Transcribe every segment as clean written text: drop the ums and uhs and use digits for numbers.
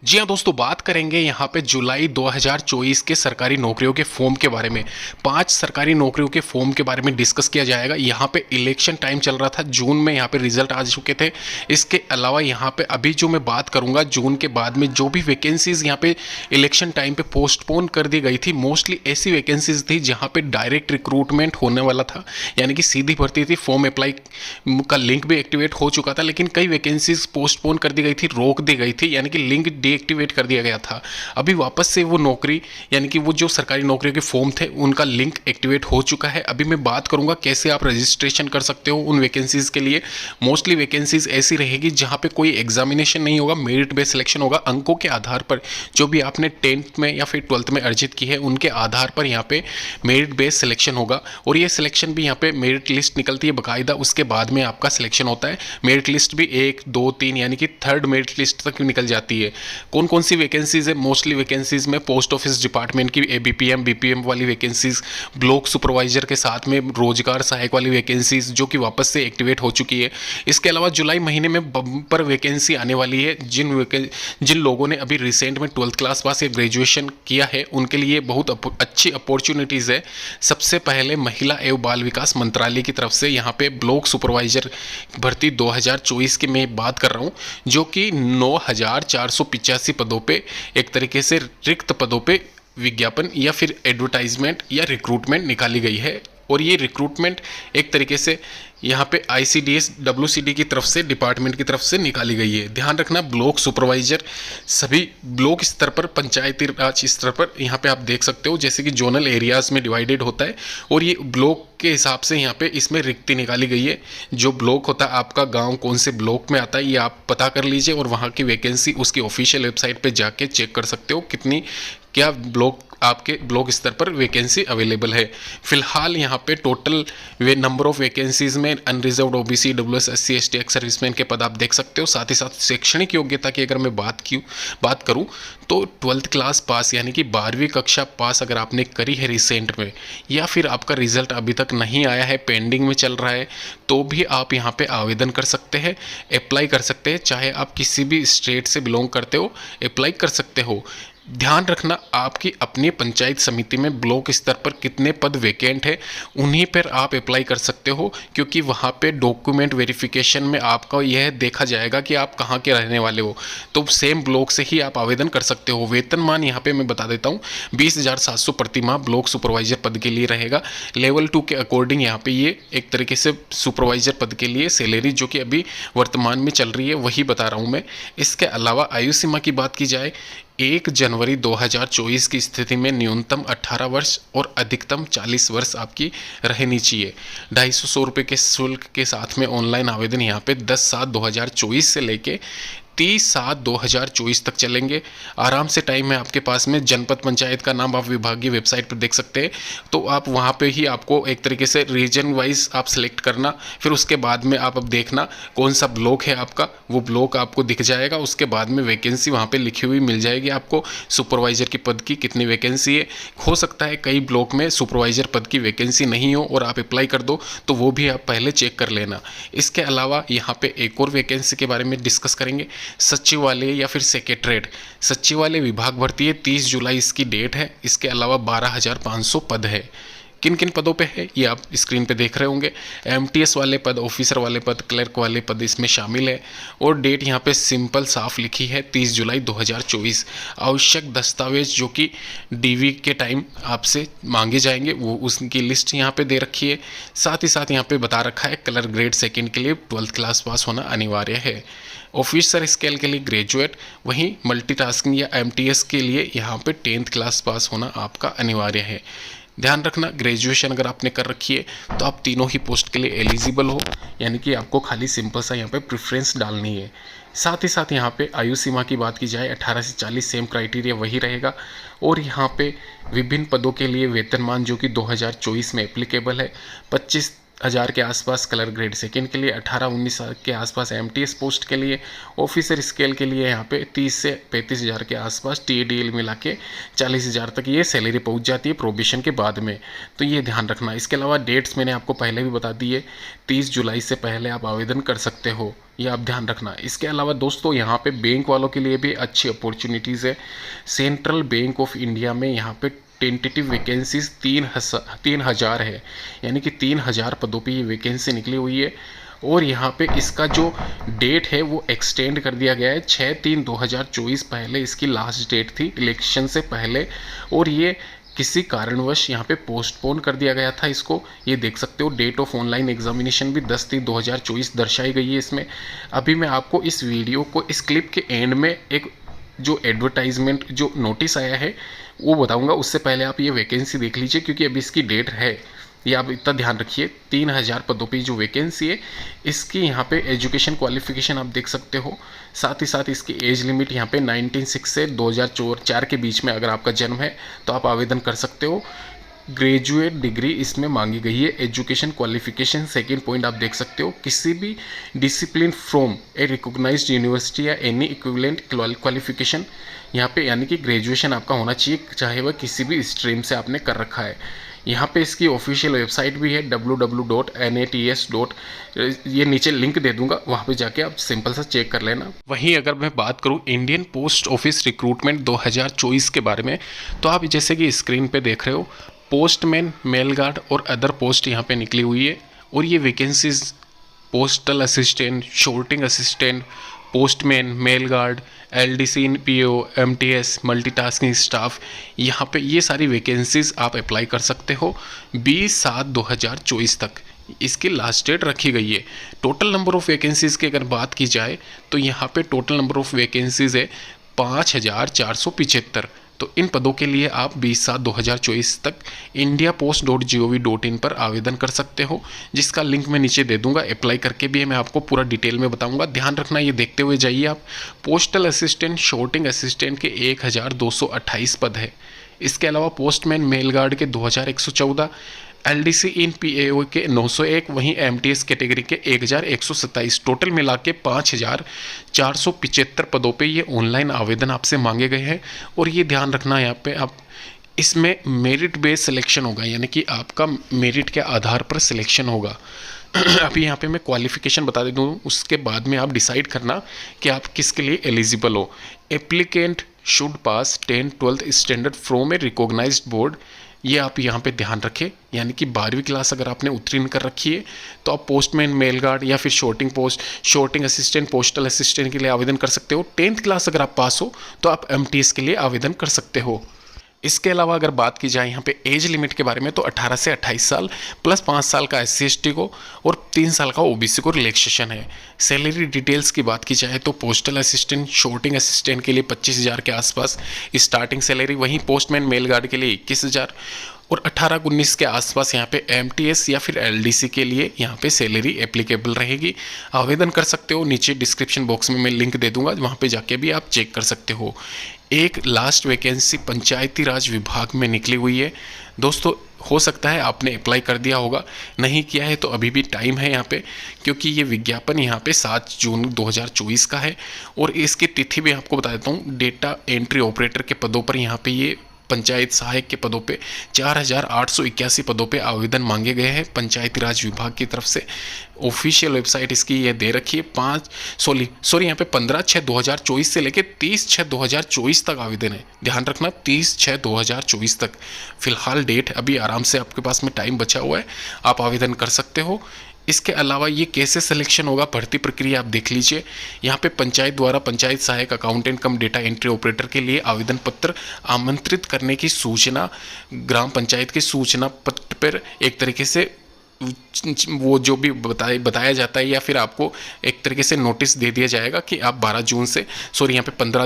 जी हाँ दोस्तों, बात करेंगे यहाँ पे जुलाई 2024 के सरकारी नौकरियों के फॉर्म के बारे में। 5 सरकारी नौकरियों के फॉर्म के बारे में डिस्कस किया जाएगा। यहाँ पे इलेक्शन टाइम चल रहा था, जून में यहाँ पे रिजल्ट आ चुके थे। इसके अलावा यहाँ पे अभी जो मैं बात करूँगा, जून के बाद में जो भी वैकेंसीज यहाँ पे इलेक्शन टाइम पे पोस्टपोन कर दी गई थी, मोस्टली ऐसी वैकेंसीज थी जहाँ पे डायरेक्ट रिक्रूटमेंट होने वाला था, यानी कि सीधी भर्ती थी। फॉर्म अप्लाई का लिंक भी एक्टिवेट हो चुका था, लेकिन कई वैकेंसीज पोस्टपोन कर दी गई थी, रोक दी गई थी, यानी कि लिंक डीएक्टिवेट कर दिया गया था। अभी वापस से वो नौकरी, यानी कि वो जो सरकारी नौकरियों के फॉर्म थे, उनका लिंक एक्टिवेट हो चुका है। अभी मैं बात करूंगा कैसे आप रजिस्ट्रेशन कर सकते हो उन वैकेंसीज के लिए। मोस्टली वैकेंसीज ऐसी रहेगी जहां पे कोई एग्जामिनेशन नहीं होगा, मेरिट बेस्ड सिलेक्शन होगा। अंकों के आधार पर जो भी आपने 10th में या फिर 12th में अर्जित की है, उनके आधार पर यहाँ पे मेरिट बेस्ड सिलेक्शन होगा। और ये सिलेक्शन भी यहाँ पे मेरिट लिस्ट निकलती है बाकायदा, उसके बाद में आपका सिलेक्शन होता है। मेरिट लिस्ट भी 1, 2, 3 यानी कि 3rd मेरिट लिस्ट तक निकल जाती है। कौन कौन सी वैकेंसीज है? मोस्टली वैकेंसीज में पोस्ट ऑफिस डिपार्टमेंट की एबीपीएम बीपीएम वाली वैकेंसीज, ब्लॉक सुपरवाइजर के साथ में रोजगार सहायक वाली वैकेंसीज जो कि वापस से एक्टिवेट हो चुकी है। इसके अलावा जुलाई महीने में बम्पर वैकेंसी आने वाली है। जिन लोगों ने अभी रिसेंट में 12th क्लास पास या ग्रेजुएशन किया है, उनके लिए बहुत अच्छी अपॉर्चुनिटीज़ है। सबसे पहले महिला एवं बाल विकास मंत्रालय की तरफ से यहाँ पे ब्लॉक सुपरवाइजर भर्ती 2024 की मैं बात कर रहा हूँ, जो कि 9,485 पदों पे, एक तरीके से रिक्त पदों पे विज्ञापन या फिर एडवर्टाइजमेंट या रिक्रूटमेंट निकाली गई है। और ये रिक्रूटमेंट एक तरीके से यहाँ पे आईसीडीएस डब्ल्यूसीडी की तरफ से, डिपार्टमेंट की तरफ से निकाली गई है। ध्यान रखना, ब्लॉक सुपरवाइजर सभी ब्लॉक स्तर पर, पंचायती राज स्तर पर यहाँ पे आप देख सकते हो, जैसे कि जोनल एरियाज में डिवाइडेड होता है और ये ब्लॉक के हिसाब से यहाँ पे इसमें रिक्ति निकाली गई है। जो ब्लॉक होता है, आपका गांव कौन से ब्लॉक में आता है, ये आप पता कर लीजिए और वहाँ की वैकेंसी उसकी ऑफिशियल वेबसाइट पर जाके चेक कर सकते हो कितनी क्या ब्लॉक आपके ब्लॉक स्तर पर वैकेंसी अवेलेबल है। फिलहाल यहाँ पे टोटल नंबर ऑफ वैकेंसीज में unreserved OBC, WS, SC, ST, ex serviceman के पद आप देख सकते हो। साथ ही साथ शैक्षणिक योग्यता की अगर मैं बात करूँ तो 12th क्लास पास, यानी कि 12वीं कक्षा पास अगर आपने करी है रिसेंट में, या फिर आपका रिजल्ट अभी तक नहीं आया है, पेंडिंग में चल रहा है, तो भी आप यहाँ पे आवेदन कर सकते हैं, अप्लाई कर सकते हैं। चाहे आप किसी भी स्टेट से बिलोंग करते हो, अप्लाई कर सकते हो। ध्यान रखना, आपकी अपनी पंचायत समिति में ब्लॉक स्तर पर कितने पद वैकेंट है, उन्हीं पर आप अप्लाई कर सकते हो, क्योंकि वहाँ पे डॉक्यूमेंट वेरिफिकेशन में आपका यह देखा जाएगा कि आप कहाँ के रहने वाले हो। तो सेम ब्लॉक से ही आप आवेदन कर सकते हो। वेतनमान यहाँ पे मैं बता देता हूँ, 20,700 प्रति माह ब्लॉक सुपरवाइजर पद के लिए रहेगा। लेवल 2 के अकॉर्डिंग यहाँ पे ये एक तरीके से सुपरवाइजर पद के लिए सैलरी जो कि अभी वर्तमान में चल रही है वही बता रहा हूँ मैं। इसके अलावा आयु सीमा की बात की जाए, 1 जनवरी 2024 की स्थिति में न्यूनतम 18 वर्ष और अधिकतम 40 वर्ष आपकी रहनी चाहिए। 250 रुपये के शुल्क के साथ में ऑनलाइन आवेदन यहाँ पे 10/7/2024 से लेके 30/7/2024 तक चलेंगे। आराम से टाइम है आपके पास में। जनपद पंचायत का नाम आप विभागीय वेबसाइट पर देख सकते हैं, तो आप वहाँ पे ही आपको एक तरीके से रीजन वाइज आप सिलेक्ट करना, फिर उसके बाद में आप अब देखना कौन सा ब्लॉक है आपका, वो ब्लॉक आपको दिख जाएगा। उसके बाद में वैकेंसी वहाँ पे लिखी हुई मिल जाएगी आपको, सुपरवाइजर की पद की कितनी वैकेंसी है। हो सकता है कई ब्लॉक में सुपरवाइजर पद की वैकेंसी नहीं हो और आप अप्लाई कर दो, तो वो भी आप पहले चेक कर लेना। इसके अलावा यहाँ पे एक और वैकेंसी के बारे में डिस्कस करेंगे, सचिवालय या फिर सेक्रेटरीट। सचिवालय विभाग भर्ती है, 30 जुलाई इसकी डेट है। इसके अलावा 12,500 पद है। किन किन पदों पे है ये आप स्क्रीन पे देख रहे होंगे। एमटीएस वाले पद, ऑफिसर वाले पद, क्लर्क वाले पद इसमें शामिल है। और डेट यहाँ पे सिंपल साफ लिखी है, 30 जुलाई 2024। आवश्यक दस्तावेज जो कि डीवी के टाइम आपसे मांगे जाएंगे, वो उसकी लिस्ट यहाँ पे दे रखी है। साथ ही साथ यहाँ पे बता रखा है कलर ग्रेड 2 के लिए 12th क्लास पास होना अनिवार्य है। ऑफिसर स्केल के लिए ग्रेजुएट, वहीं मल्टीटास्किंग या एमटीएस के लिए यहाँ पे 10th क्लास पास होना आपका अनिवार्य है। ध्यान रखना, ग्रेजुएशन अगर आपने कर रखी है तो आप तीनों ही पोस्ट के लिए एलिजिबल हो, यानी कि आपको खाली सिंपल सा यहाँ पे प्रेफरेंस डालनी है। साथ ही साथ यहाँ पे आयु सीमा की बात की जाए, 18 से 40 सेम क्राइटेरिया वही रहेगा। और यहाँ पे विभिन्न पदों के लिए वेतनमान जो कि 2024 में एप्लीकेबल है, 25 हज़ार के आसपास कलर ग्रेड सेकंड के लिए, 18-19 के आसपास एमटीएस पोस्ट के लिए, ऑफिसर स्केल के लिए यहाँ पे 30 से 35 हज़ार के आसपास, टीएडीएल मिला के 40 हज़ार तक ये सैलरी पहुँच जाती है प्रोबेशन के बाद में। तो ये ध्यान रखना। इसके अलावा डेट्स मैंने आपको पहले भी बता दी है, 30 जुलाई से पहले आप आवेदन कर सकते हो, ये आप ध्यान रखना। इसके अलावा दोस्तों यहाँ पे बैंक वालों के लिए भी अच्छी अपॉर्चुनिटीज़ है। सेंट्रल बैंक ऑफ इंडिया में यहाँ पे टेंटेटिव वैकेंसीज 3,000 है, यानी कि 3,000 पदों पे ये वैकेंसी निकली हुई है। और यहाँ पे इसका जो डेट है वो एक्सटेंड कर दिया गया है, 6/3/2024 पहले इसकी लास्ट डेट थी इलेक्शन से पहले, और ये किसी कारणवश यहाँ पे पोस्टपोन कर दिया गया था इसको। ये देख सकते हो डेट ऑफ ऑनलाइन एग्जामिनेशन भी 10/3/2024 दर्शाई गई है इसमें। अभी मैं आपको इस वीडियो को, इस क्लिप के एंड में एक जो एडवर्टाइजमेंट जो नोटिस आया है वो बताऊंगा, उससे पहले आप ये वैकेंसी देख लीजिए क्योंकि अभी इसकी डेट है, ये आप इतना ध्यान रखिए। 3,000 पदों पे जो वैकेंसी है इसकी यहाँ पे एजुकेशन क्वालिफिकेशन आप देख सकते हो, साथ ही साथ इसकी एज लिमिट यहाँ पे 1906 से 2004 के बीच में अगर आपका जन्म है तो आप आवेदन कर सकते हो। ग्रेजुएट डिग्री इसमें मांगी गई है। एजुकेशन क्वालिफिकेशन सेकेंड पॉइंट आप देख सकते हो, किसी भी discipline from a recognised university या एनी इक्विवेलेंट क्वालिफिकेशन यहाँ पे, यानी कि ग्रेजुएशन आपका होना चाहिए, चाहे वह किसी भी स्ट्रीम से आपने कर रखा है। यहाँ पे इसकी ऑफिशियल वेबसाइट भी है www.nats. ये नीचे लिंक दे दूंगा, वहाँ पे जाके आप सिंपल सा चेक कर लेना। वहीं अगर मैं बात करूँ इंडियन पोस्ट ऑफिस रिक्रूटमेंट 2024 के बारे में, तो आप जैसे कि स्क्रीन पे देख रहे हो, पोस्टमैन, मेल गार्ड और अदर पोस्ट यहाँ पे निकली हुई है। और ये vacancies postal assistant, sorting assistant, postman, mail guard, LDC, PO, MTS, multitasking staff, यहाँ पे ये सारी वैकेंसीज आप अप्लाई कर सकते हो 20/7/2024 तक। इसकी लास्ट डेट रखी गई है। टोटल नंबर ऑफ वैकेंसीज़ की अगर बात की जाए तो यहाँ पे टोटल नंबर ऑफ वैकेंसीज़ है 5,475। तो इन पदों के लिए आप 20/7/2024 तक indiapost.gov.in पर आवेदन कर सकते हो, जिसका लिंक मैं नीचे दे दूंगा। अप्लाई करके भी मैं आपको पूरा डिटेल में बताऊंगा, ध्यान रखना। ये देखते हुए जाइए आप। पोस्टल असिस्टेंट, शॉर्टिंग असिस्टेंट के 1,228 पद है। इसके अलावा पोस्टमैन, मेल गार्ड के 2,114, एलडीसी इन पीएओ के 901, वहीं एमटीएस कैटेगरी के 1,127, टोटल मिला के 5,475 पदों पे ये ऑनलाइन आवेदन आपसे मांगे गए हैं। और ये ध्यान रखना यहाँ पे आप, इसमें मेरिट बेस्ड सिलेक्शन होगा, यानी कि आपका मेरिट के आधार पर सिलेक्शन होगा। अभी यहाँ पे मैं क्वालिफिकेशन बता देता हूँ, उसके बाद में आप डिसाइड करना कि आप किसके लिए एलिजिबल हो। Applicant should pass 10th-12th standard from a recognised board, ये आप यहाँ पे ध्यान रखें, यानी कि 12वीं क्लास अगर आपने उत्तीर्ण कर रखी है तो आप पोस्टमैन, मेल गार्ड या फिर शॉर्टिंग असिस्टेंट, पोस्टल असिस्टेंट के लिए आवेदन कर सकते हो। 10th क्लास अगर आप पास हो तो आप एमटीएस के लिए आवेदन कर सकते हो। इसके अलावा अगर बात की जाए यहाँ पे एज लिमिट के बारे में, तो 18 से 28 साल प्लस 5 साल का SC/ST को और 3 साल का OBC को रिलैक्सेशन है। सैलरी डिटेल्स की बात की जाए तो पोस्टल असिस्टेंट, शॉर्टिंग असिस्टेंट के लिए 25,000 के आसपास स्टार्टिंग सैलरी, वहीं पोस्टमैन, मेल गार्ड के लिए 21,000 और 18-19 के आसपास यहाँ पे एमटीएस या फिर एलडीसी के लिए यहाँ पे सैलरी एप्लीकेबल रहेगी। आवेदन कर सकते हो, नीचे डिस्क्रिप्शन बॉक्स में मैं लिंक दे दूंगा, वहाँ पे जाके भी आप चेक कर सकते हो। एक लास्ट वैकेंसी पंचायती राज विभाग में निकली हुई है दोस्तों। हो सकता है आपने अप्लाई कर दिया होगा, नहीं किया है तो अभी भी टाइम है यहाँ पे, क्योंकि ये विज्ञापन यहाँ पे 7 जून 2024 का है। और इसकी तिथि भी आपको बता देता हूँ। डेटा एंट्री ऑपरेटर के पदों पर यहाँ पे ये पंचायत सहायक के पदों पे 4,881 पदों पे आवेदन मांगे गए हैं पंचायती राज विभाग की तरफ से। ऑफिशियल वेबसाइट इसकी ये दे रखी है। यहाँ पे 15/6/2024 से लेके 30/6/2024 तक आवेदन है। ध्यान रखना 30/6/2024 तक फिलहाल डेट, अभी आराम से आपके पास में टाइम बचा हुआ है, आप आवेदन कर सकते हो। इसके अलावा ये कैसे सिलेक्शन होगा, भर्ती प्रक्रिया आप देख लीजिए। यहाँ पे पंचायत द्वारा पंचायत सहायक, अकाउंटेंट कम डेटा एंट्री ऑपरेटर के लिए आवेदन पत्र आमंत्रित करने की सूचना ग्राम पंचायत के सूचना पत्र पर एक तरीके से वो जो भी बताया जाता है, या फिर आपको एक तरीके से नोटिस दे दिया जाएगा कि आप 15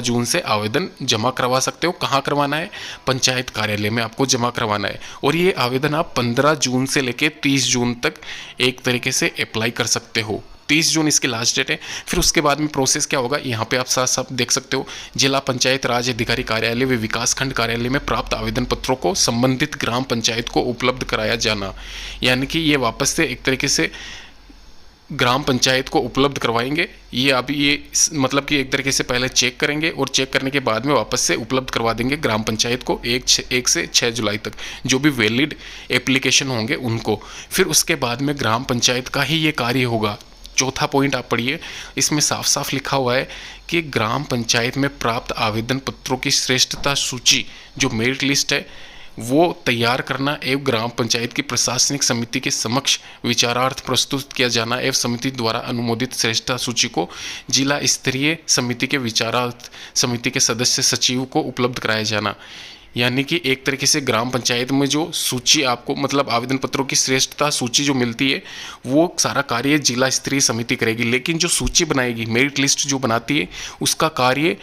जून से आवेदन जमा करवा सकते हो। कहाँ करवाना है? पंचायत कार्यालय में आपको जमा करवाना है। और ये आवेदन आप 15 जून से लेकर 30 जून तक एक तरीके से अप्लाई कर सकते हो। 30 जून इसकी लास्ट डेट है। फिर उसके बाद में प्रोसेस क्या होगा, यहाँ पे आप साथ साथ देख सकते हो, जिला पंचायत राज अधिकारी कार्यालय व विकासखंड कार्यालय में प्राप्त आवेदन पत्रों को संबंधित ग्राम पंचायत को उपलब्ध कराया जाना। यानी कि ये वापस से एक तरीके से ग्राम पंचायत को उपलब्ध करवाएंगे। ये अभी ये मतलब कि एक तरीके से पहले चेक करेंगे और चेक करने के बाद में वापस से उपलब्ध करवा देंगे ग्राम पंचायत को 1 से 6 जुलाई तक, जो भी वैलिड एप्लीकेशन होंगे उनको। फिर उसके बाद में ग्राम पंचायत का ही ये कार्य होगा। चौथा पॉइंट आप पढ़िए, इसमें साफ साफ लिखा हुआ है कि ग्राम पंचायत में प्राप्त आवेदन पत्रों की श्रेष्ठता सूची, जो मेरिट लिस्ट है, वो तैयार करना एवं ग्राम पंचायत की प्रशासनिक समिति के समक्ष विचारार्थ प्रस्तुत किया जाना एवं समिति द्वारा अनुमोदित श्रेष्ठता सूची को जिला स्तरीय समिति के विचारार्थ समिति के सदस्य सचिव को उपलब्ध कराया जाना। यानी कि एक तरीके से ग्राम पंचायत में जो सूची आपको मतलब आवेदन पत्रों की श्रेष्ठता सूची जो मिलती है, वो सारा कार्य जिला स्तरीय समिति करेगी, लेकिन जो सूची बनाएगी, मेरिट लिस्ट जो बनाती है, उसका कार्य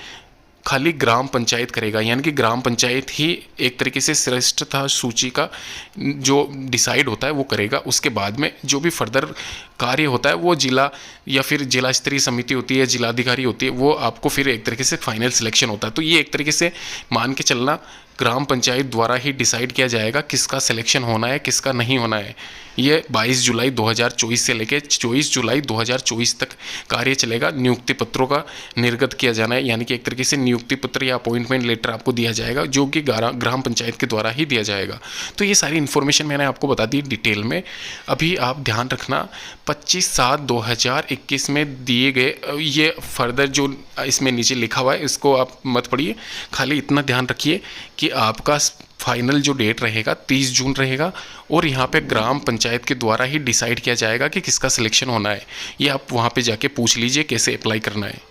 खाली ग्राम पंचायत करेगा। यानी कि ग्राम पंचायत ही एक तरीके से श्रेष्ठता सूची का जो डिसाइड होता है वो करेगा। उसके बाद में जो भी फर्दर कार्य होता है वो जिला या फिर जिला स्तरीय समिति होती है, जिलाधिकारी होती है, वो आपको फिर एक तरीके से फाइनल सिलेक्शन होता है। तो ये एक तरीके से मान के चलना ग्राम पंचायत द्वारा ही डिसाइड किया जाएगा किसका सिलेक्शन होना है, किसका नहीं होना है। ये 22 जुलाई 2024 से लेकर 24 जुलाई 2024 तक कार्य चलेगा। नियुक्ति पत्रों का निर्गत किया जाना है, यानी कि एक तरीके से नियुक्ति पत्र या अपॉइंटमेंट लेटर आपको दिया जाएगा, जो कि ग्राम पंचायत के द्वारा ही दिया जाएगा। तो ये सारी इन्फॉर्मेशन मैंने आपको बता दी डिटेल में। अभी आप ध्यान रखना, 25/7/2021 में दिए गए ये फर्दर जो इसमें नीचे लिखा हुआ है इसको आप मत पढ़िए, खाली इतना ध्यान रखिए कि आपका फाइनल जो डेट रहेगा 30 जून रहेगा और यहाँ पे ग्राम पंचायत के द्वारा ही डिसाइड किया जाएगा कि किसका सिलेक्शन होना है। ये आप वहाँ पे जाके पूछ लीजिए कैसे अप्लाई करना है।